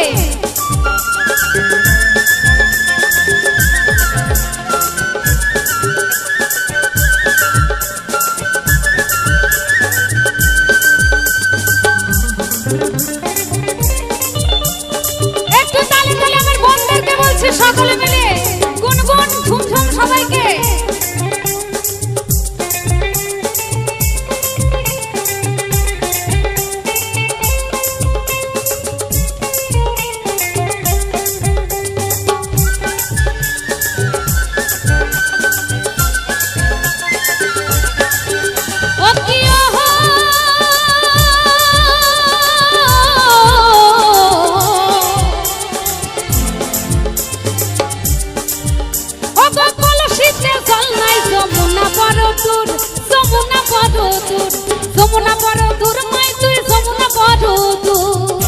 একটু তালে তালে আমার বোনদেরকে বলছি, সকলে মিলে গুনগুন ঝুমঝুম সবাইকে। যমুনা বড় দূর মাই তুই যমুনা বড় দূর,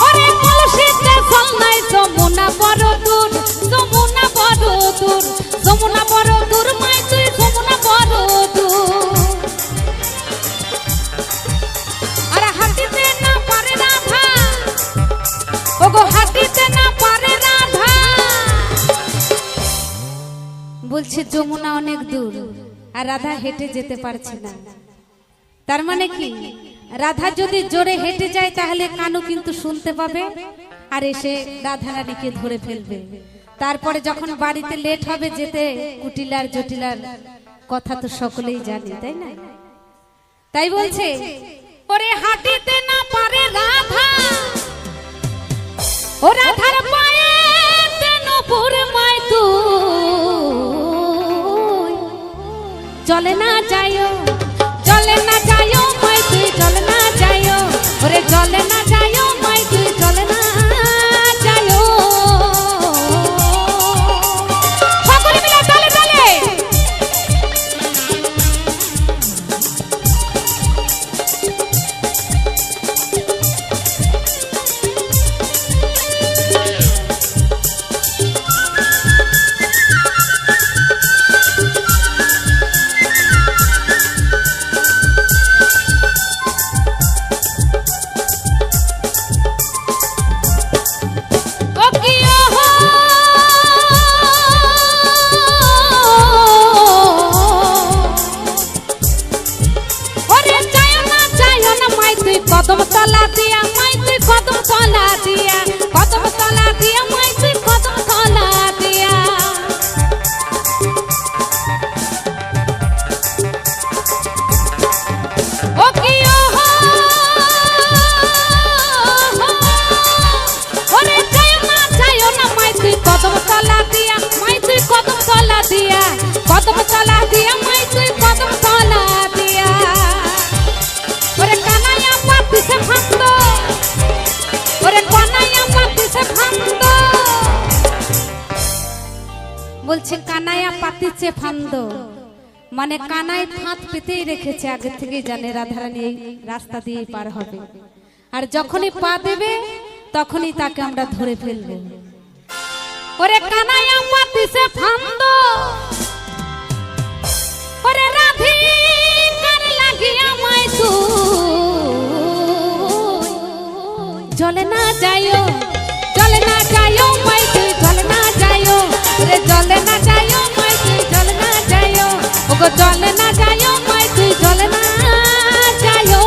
ওরে কলসিতে জল নাই যমুনা বড় দূর, যমুনা বড় দূর, যমুনা বড় দূর মাই তুই যমুনা বড় দূর। বলছে যমুনা অনেক দূর আর রাধা হেঁটে যেতে পারছে না। তার মানে কি, রাধা যদি জোরে হেঁটে যায় তাহলে কানু কিন্তু শুনতে পাবে আর এসে রাধা রানীকে ধরে ফেলবে। তারপরে যখন বাড়িতে লেট হবে যেতে, কুটিলার জটিলার কথা তো সকলেই জানে, তাই না? তাই বলছে ওরে হাঁটিতে না পারে রাধা, ও রাধার পায়ে নূপুর মাই তুই জলে না যাইও, জলে না যাইও মাই তুই জলে না যাইও, ওরে জলে না যাইও মাই তুই জলে না যাইও। সকলে মিলে তালে তালে। বলছে কানাইয়া পাতিছে ফান্দ, মানে কানাই ফাঁদ পেতেই রেখেছে, আগে থেকেই জানে রাধারানী এই রাস্তা দিয়ে পার হবে, আর যখনই পা দেবে তখনই তাকে আমরা ধরে ফেলবো। ওরে কানাইয়া পাতিছে ফান্দ, ওরে রাধিকার লাগিয়া মাই তুই জলে না যাইও, জলে না যাইও মাই তুই জলে না যাইও, রে জলে না যাইও মাই তুই জলে না যাইও, ওগো জলে না যাইও মাই তুই জলে না যাইও।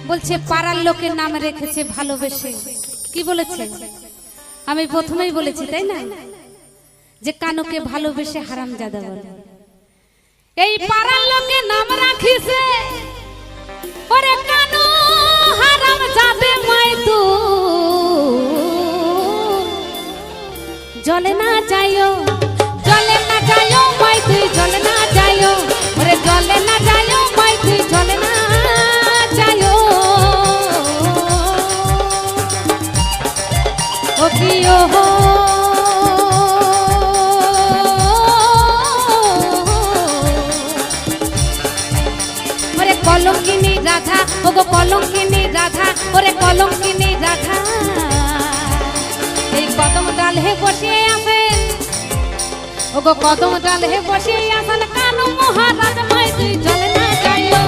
বলছে পাড়ার লোকের নাম রেখেছে ভালোবেসে। কি বলেছে? আমি প্রথমেই বলেছি তাই না, যে কানুকে ভালোবেসে হারামজাদা বলে। এই পাড়ার লোকের নাম রাখিছে, ওরে কানু হারামজাদে মাই তুই জলে না যাইও, জলে না যাইও মাই তুই জলে না যাইও, ওরে জলে না যাইও মাই তুই জলে না যাইও। ও কি ওহো ওরে কলঙ্কিনী রাধা, ওগো কলঙ্কিনী রাধা, ওরে কলঙ্কিনী রাধা এই কদম ডাল হে বসে আছেন, ওগো কদম ডাল হে বসে আছেন কানু মহারাজ মাই তুই জলে না যাইও,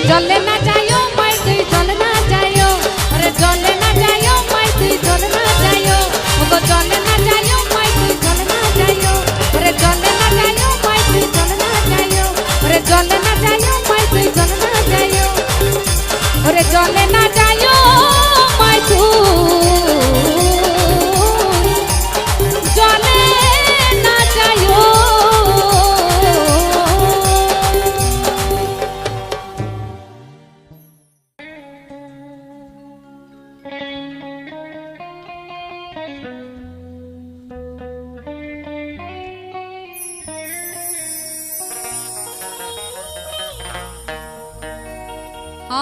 জলে না যাইও মাই তুই জলে না যাইও, ওরে জলে না যাইও মাই তুই জলে না যাইও, ওগো জলে না যাইও মাই তুই জলে না যাইও, ওরে জলে না যাইও মাই তুই জলে না যাইও, ওরে জলে না যাইও মাই তুই জলে না যাইও, ওরে জলে না যাইও মাই তুই জলে না যাইও।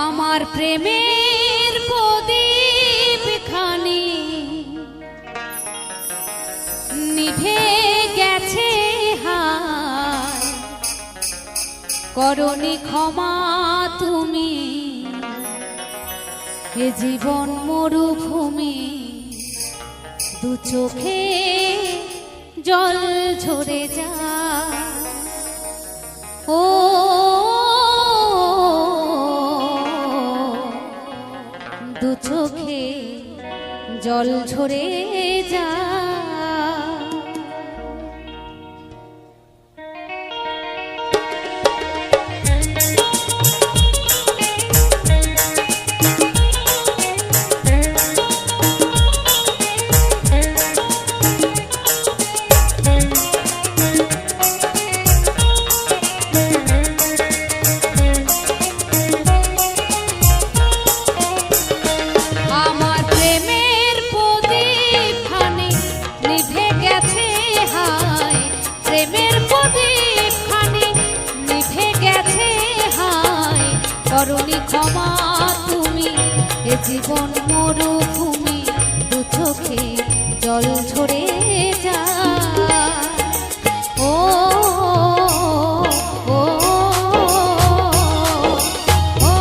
আমার প্রেমের প্রদীপ খানি নিভে গেছে হায়, করনি ক্ষমা তুমি এ জীবন মরুভূমি, দু চোখে জল ঝরে যায়, ও দু চোখে জল ঝরে যায়। করনি ক্ষমা তুমি এ জীবন মরুভূমি, দু চোখে জল ঝরে যায়। ও ও ও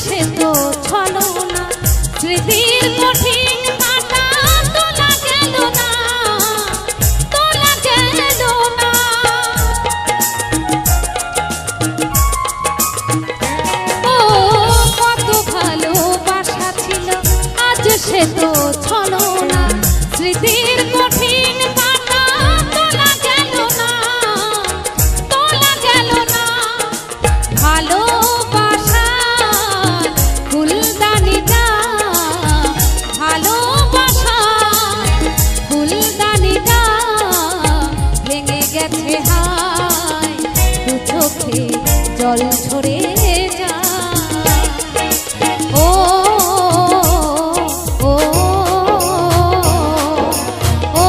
সে তো ছলো না, স্মৃতির কঠিন কাঁটা তোলা গেল না, তোলা গেল না। ও কত ভালোবাসা ছিল, আজ সে তো ছলো না, স্মৃতির কঠিন কাঁটা তোলা গেল না, তোলা গেল না। ভালো জল ঝরে যায়। ও ও ও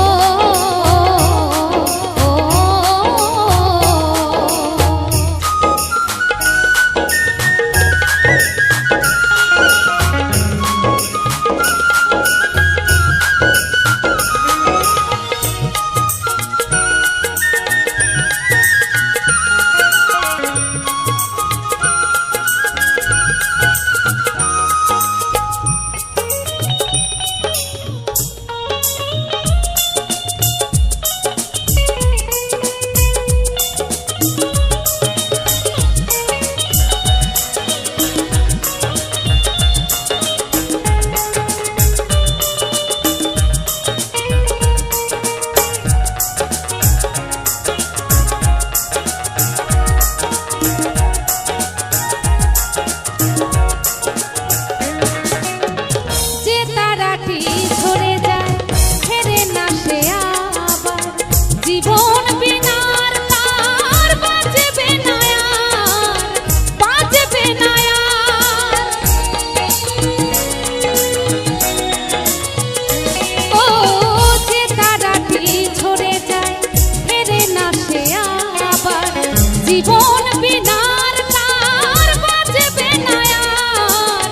জীবন বিনার তার বাজবে না আর,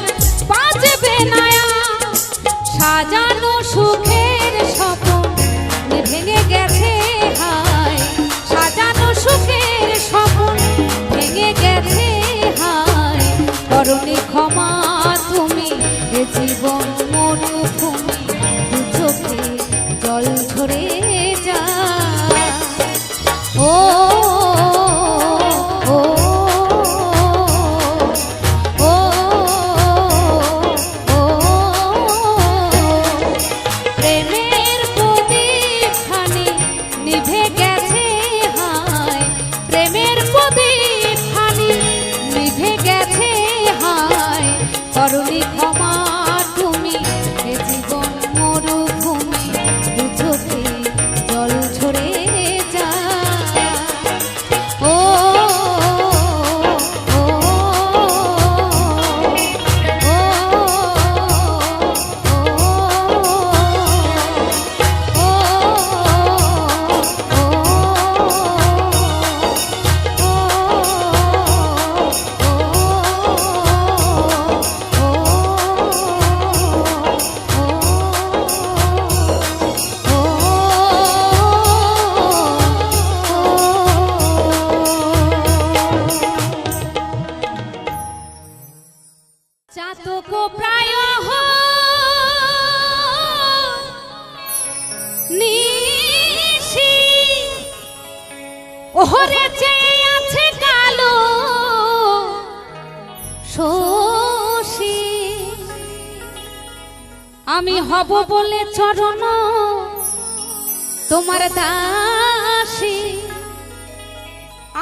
বাজবে না আর। সাজানো সুখের স্বপ্ন ভেঙে গেছে হায়, সাজানো সুখের স্বপ্ন ভেঙে গেছে হায়। করনি ক্ষমা তুমি এ জীবন মরুভূমি, দু চোখে জল ঝরে যায়। ও করনি ক্ষমা তুমি এ জীবন ওহরে চেয়ে আছে কালো শোষী, আমি হব বলে চরণ তোমার দাসী,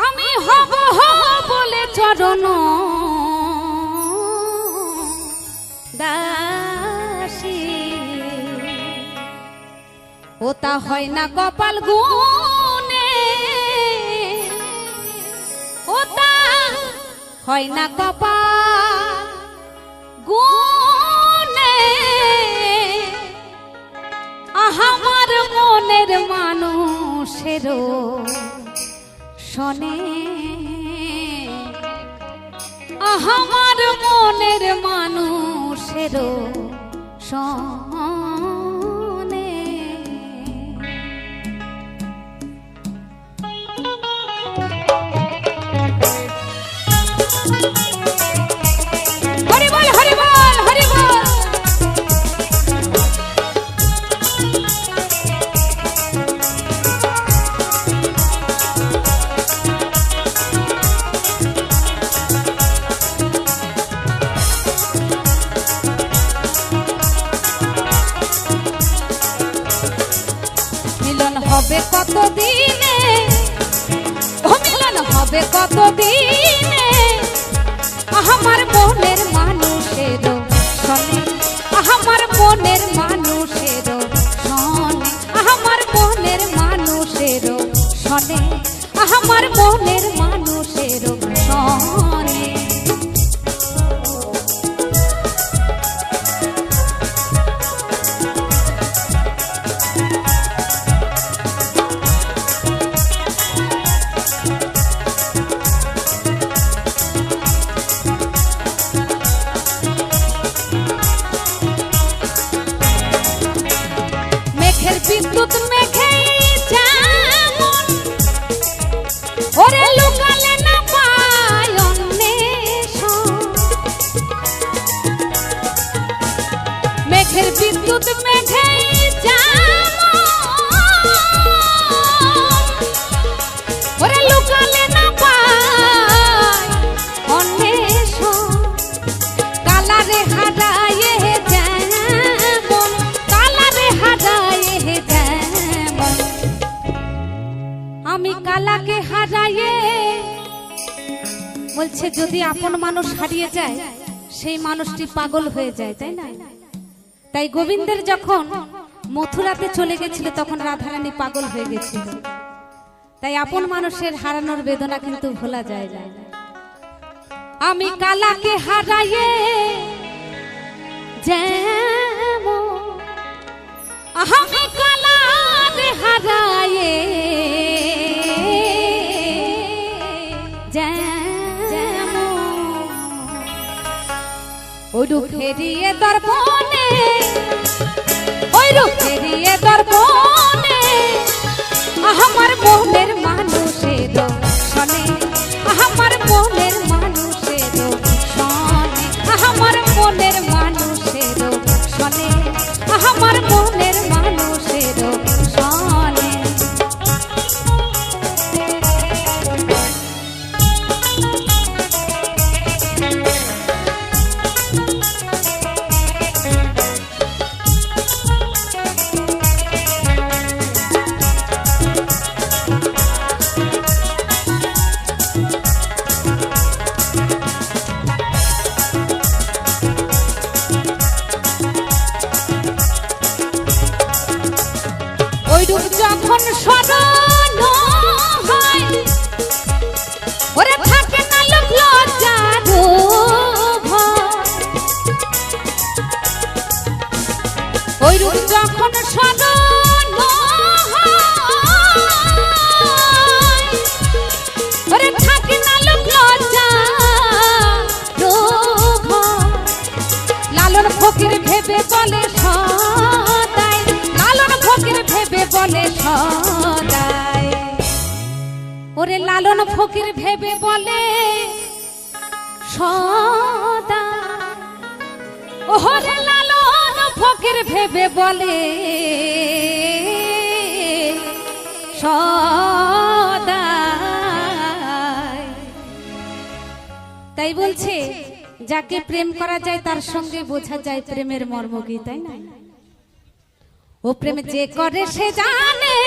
আমি হব বলে চরণ দাসী। ওটা হয় না কপাল গুনে, ওটা হয় না কপাল গুনে, আমার মনের মানুষেরও শোনে, আমার মনের মানুষেরও শোনে। হরি বল হরি বল হরি বল। হবে কত দিনে, ও মিলন হবে কত দিনে, আমার মনের মানুষের শোনে, আমার মনের মানুষের শোনে, আমার মনের মানুষের শোনে, আমার মনের মানুষের শোনে। বিদ্যুৎ মেঘে যেমন ওরে লুকালে না পায় অন্বেষণ, মেঘের বিদ্যুৎ মেঘে যেমন ওরে লুকালে না পায় অন্বেষণ, কালারে হারায়ে যেমন, কালারে হারায়ে যেমন, আমি কালাকে হারায়ে। বলছে যদি আপন মানুষ হারিয়ে যায় সেই মানুষটি পাগল হয়ে যায়, তাই না? তাই গোবিন্দের যখন মথুরাতে চলে গেছিল তখন রাধারানী পাগল হয়ে গেছিল। তাই আপন মানুষের হারানোর বেদনা কিন্তু ভোলা যায় না। আমি কালাকে হারায়ে যেমন, আমি কালাকে হারায়ে যেমন, ওই রূপ ফেরিয়ে দর্পণে, ওই রূপ ফেরিয়ে দর্পণে, আমার মনের মানুষের শোনে, আমার মনের মানুষের শোনে, আমার মনের মানুষের শোনে, আমার মনের মানুষের শোনে। যখন স্মরণ হয় ওরে থাকে না লোক লজ্জার ভয়, ওই রূপ যখন স্মরণ হয় ওরে থাকে না লোক লজ্জার ভয়, লালন ফকির ভেবে বলে সদাই, লালন ফকির ভেবে বলে সদাই, ওরে লালন ফকির ভেবে বলে সদাই, ওরে লালন ফকির ভেবে বলে সদাই। তাই বলছে যাকে প্রেম করা যায় তার সঙ্গে বোঝা যায় প্রেমের মর্ম কি, তাই না? ও প্রেম যে করে সে জানে,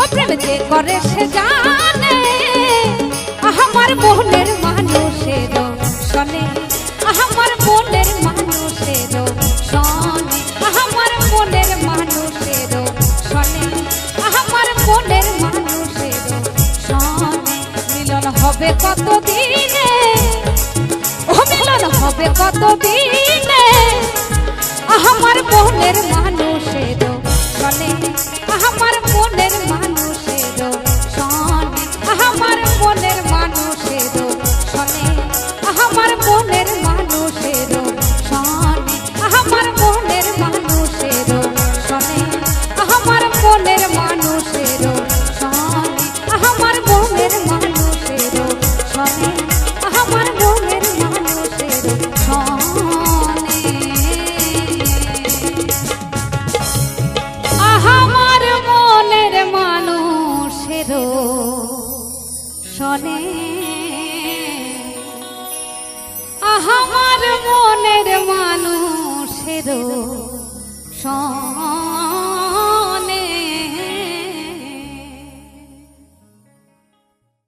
ও প্রেম যে করে সে জানে, আমার মনের মানুষের শোনে, আমার মনের মানুষের শোনে, আমার মনের মানুষের শোনে, আমার মনের মানুষের শোনে। মিলন হবে কত দিনে, ও মিলন হবে কত দিনে, আমার মনের মানুষের শোনে, আমার মনের মানুষের শোনে, আমার মনের মানুষের শোনে, আমার মনের মানুষের শোনে, আমার মনের মানুষের শোনে, আমার মনের মানুষের শোনে, আমার মনের মানুষের শোনে, আমার মনের মানুষের শোনে। আমার মনের মানুষের শোনে, আমার মন